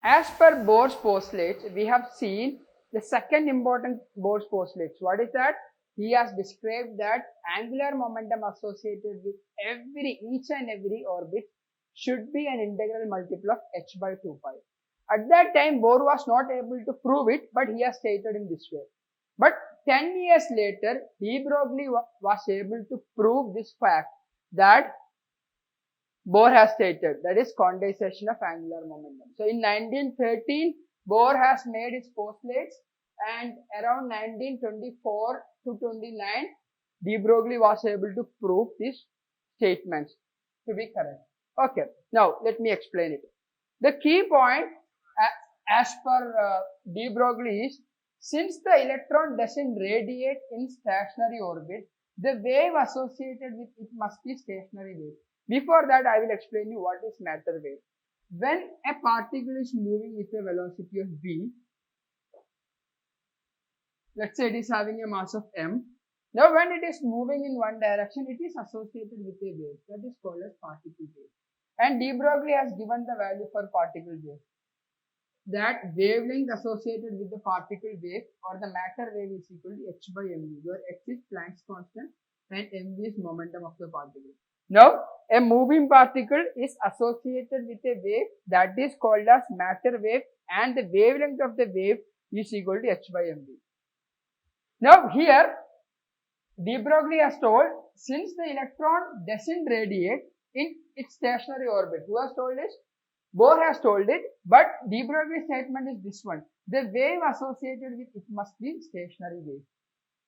As per Bohr's postulates, we have seen the second important Bohr's postulates. What is that? He has described that angular momentum associated with each and every orbit should be an integral multiple of h by 2 pi. At that time, Bohr was not able to prove it, but he has stated in this way. But 10 years later, de Broglie was able to prove this fact that Bohr has stated, that is quantization of angular momentum. So in 1913, Bohr has made his postulates, and around 1924 to 29, de Broglie was able to prove these statements to be correct. Okay, now let me explain it. The key point as per de Broglie is, since the electron doesn't radiate in stationary orbit, the wave associated with it must be stationary wave. Before that, I will explain you what is matter wave. When a particle is moving with a velocity of v, let's say it is having a mass of m. Now, when it is moving in one direction, it is associated with a wave that is called as particle wave. And de Broglie has given the value for particle wave. That wavelength associated with the particle wave or the matter wave is equal to h by mv, where h is Planck's constant and mv is momentum of the particle. Now, a moving particle is associated with a wave that is called as matter wave, and the wavelength of the wave is equal to h by mv. Now, here de Broglie has told, since the electron doesn't radiate in its stationary orbit, who has told this? Bohr has told it, but de Broglie's statement is this one. The wave associated with it must be stationary wave.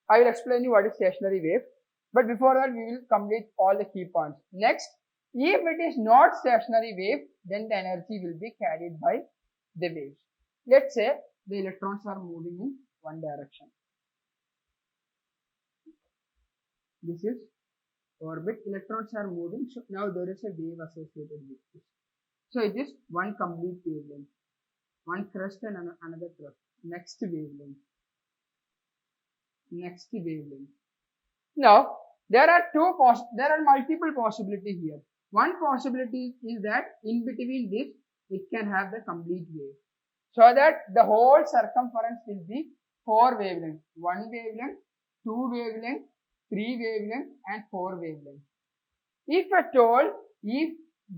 I will explain you what is stationary wave, but before that we will complete all the key points. Next, if it is not stationary wave, then the energy will be carried by the waves. Let's say the electrons are moving in one direction. This is orbit, electrons are moving, so now there is a wave associated with this. So it is one complete wavelength, one crest and another crest, next wavelength, next wavelength. Now there are multiple possibilities here. One possibility is that in between this, it can have the complete wave, so that the whole circumference will be 4 wavelengths, 1 wavelength, 2 wavelength, 3 wavelength and 4 wavelength. If at all, if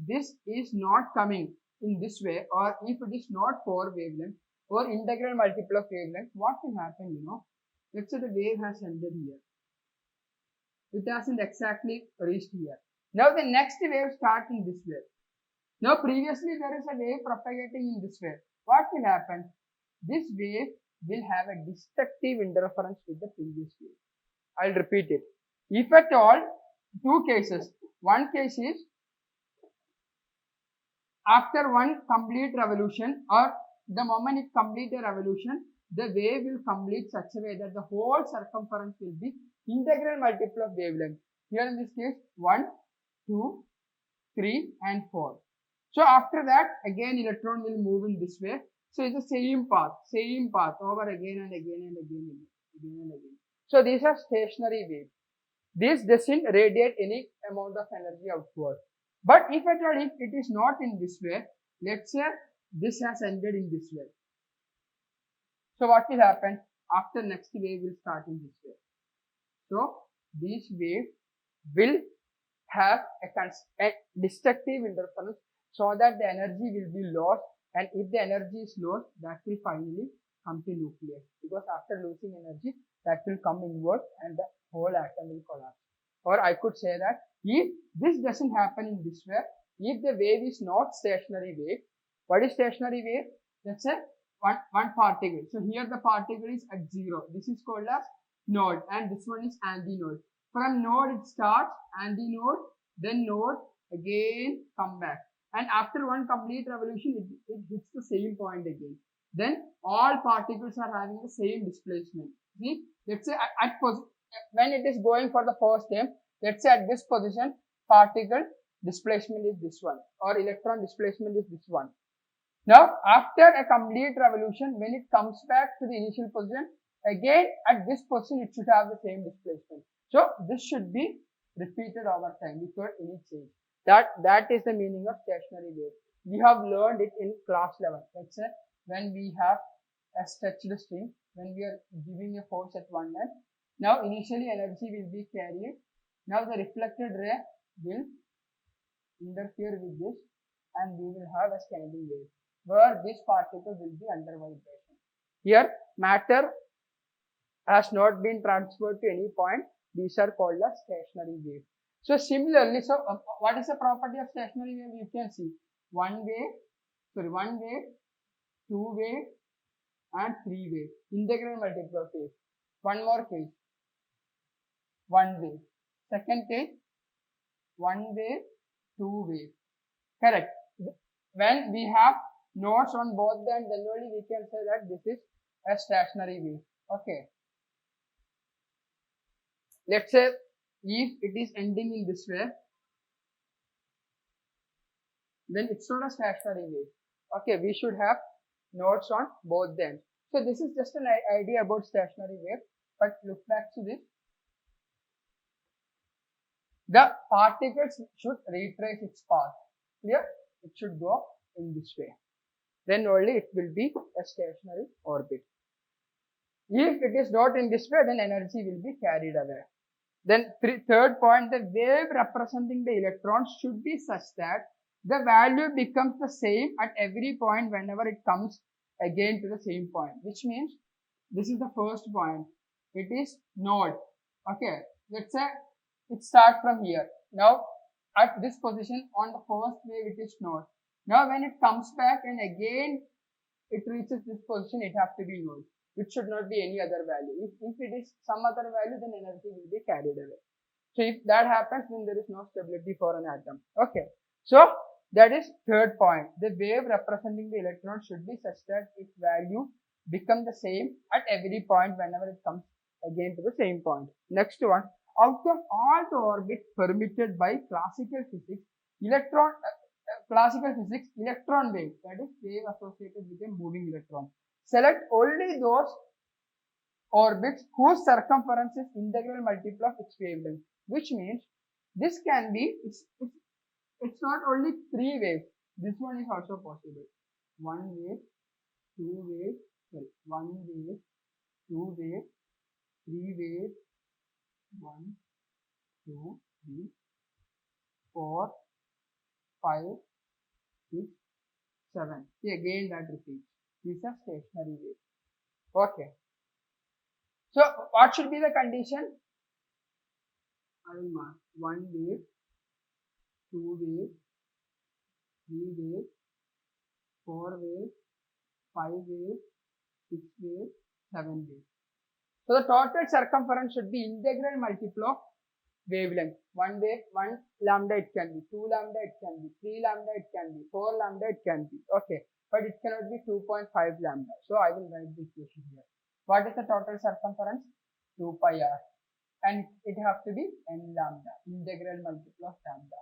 this is not coming in this way, or if it is not 4 wavelength or integral multiple of wavelength, what will happen, let's say the wave has ended here. It hasn't exactly reached here. Now the next wave starts in this way. Now previously there is a wave propagating in this way. What will happen? This wave will have a destructive interference with the previous wave. I'll repeat it. If at all, two cases. One case is after one complete revolution, or the moment it completes a revolution, the wave will complete such a way that the whole circumference will be integral multiple of wavelength. Here in this case, 1, 2, 3 and 4. So after that, again electron will move in this way. So it's the same path over again and again and again and again. So these are stationary waves. This doesn't radiate any amount of energy outward. But if at all, if it is not in this way, let's say this has ended in this way. So what will happen? After next wave will start in this way. So this wave will have a destructive interference, so that the energy will be lost, and if the energy is lost, that will finally come to nucleus, because after losing energy, that will come inward and the whole atom will collapse. Or I could say that if this doesn't happen in this way, if the wave is not stationary wave, what is stationary wave? Let's say one particle. So here the particle is at 0. This is called as node, and this one is antinode. From node it starts, antinode, then node, again come back. And after one complete revolution, it hits the same point again. Then all particles are having the same displacement. See, let's say when it is going for the first time, let's say at this position, particle displacement is this one, or electron displacement is this one. Now, after a complete revolution, when it comes back to the initial position, again at this position, it should have the same displacement. So this should be repeated over time without any change. That is the meaning of stationary wave. We have learned it in class level. Let's say when we have a stretched string, when we are giving a force at one end. Now initially energy will be carried. Now the reflected ray will interfere with this and we will have a standing wave where this particle will be under vibration. Here matter has not been transferred to any point. These are called as stationary wave. So similarly, what is the property of stationary wave? You can see one wave, two wave and three wave. Integral multiple phase. One more case, one wave. Second case, one wave, two wave. Correct. When we have nodes on both the ends, then only we can say that this is a stationary wave. Okay. Let's say if it is ending in this way, then it's not a stationary wave. Okay, we should have nodes on both the ends. So this is just an idea about stationary wave. But look back to this. The particles should retrace its path. Clear? It should go in this way. Then only it will be a stationary orbit. If it is not in this way, then energy will be carried away. Then third point, the wave representing the electrons should be such that the value becomes the same at every point whenever it comes again to the same point, which means this is the first point. It is node. Okay, let's say it starts from here. Now at this position on the first wave it is node. Now when it comes back and again it reaches this position, it has to be node. It should not be any other value. If it is some other value, then energy will be carried away. So if that happens, then there is no stability for an atom. Okay. So that is third point. The wave representing the electron should be such that its value become the same at every point whenever it comes again to the same point. Next one. Out of all the orbits permitted by classical physics, electron wave, that is wave associated with a moving electron. Select only those orbits whose circumference is integral multiple of its wavelength, which means this can be, it's not only three waves, this one is also possible. One wave, two wave, one wave, two wave, three wave, 1, 2, 3, 4, 5, 6, 7. See again that repeats. These are stationary waves. Okay. So what should be the condition? I will mark one wave, two wave, three wave, four wave, five wave, six wave, seven wave. So the total circumference should be integral multiple of wavelength. One wave, one lambda it can be, two lambda it can be, three lambda it can be, four lambda it can be. Okay. But it cannot be 2.5 lambda. So I will write the equation here. What is the total circumference? 2 pi r. And it has to be n lambda, integral multiple of lambda.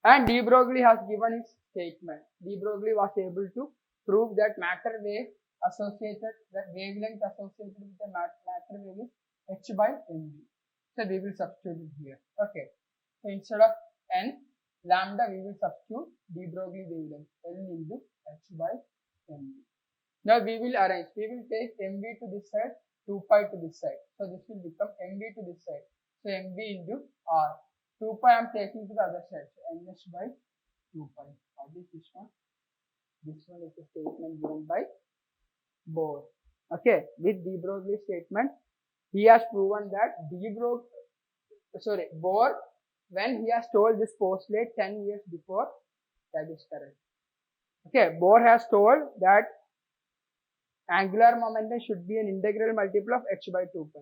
And de Broglie has given his statement. De Broglie was able to prove that matter wave associated, that wavelength associated with the matter wave is h by mv. So we will substitute it here. Okay. So instead of n lambda, we will substitute de Broglie wavelength L into h by mv. Now we will arrange. We will take mv to this side, 2 pi to this side. So this will become mv to this side. So mv into r. 2 pi I am taking to the other side. So ns by 2 pi. What is this one? This one is a statement given by Bohr. Okay. With de Broglie statement, he has proven that Bohr, when he has told this postulate 10 years before, that is correct. Okay, Bohr has told that angular momentum should be an integral multiple of h by 2 pi.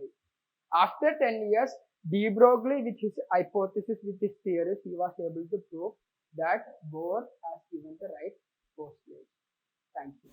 After 10 years, de Broglie with his hypothesis, with his theories, he was able to prove that Bohr has given the right postulate. Thank you.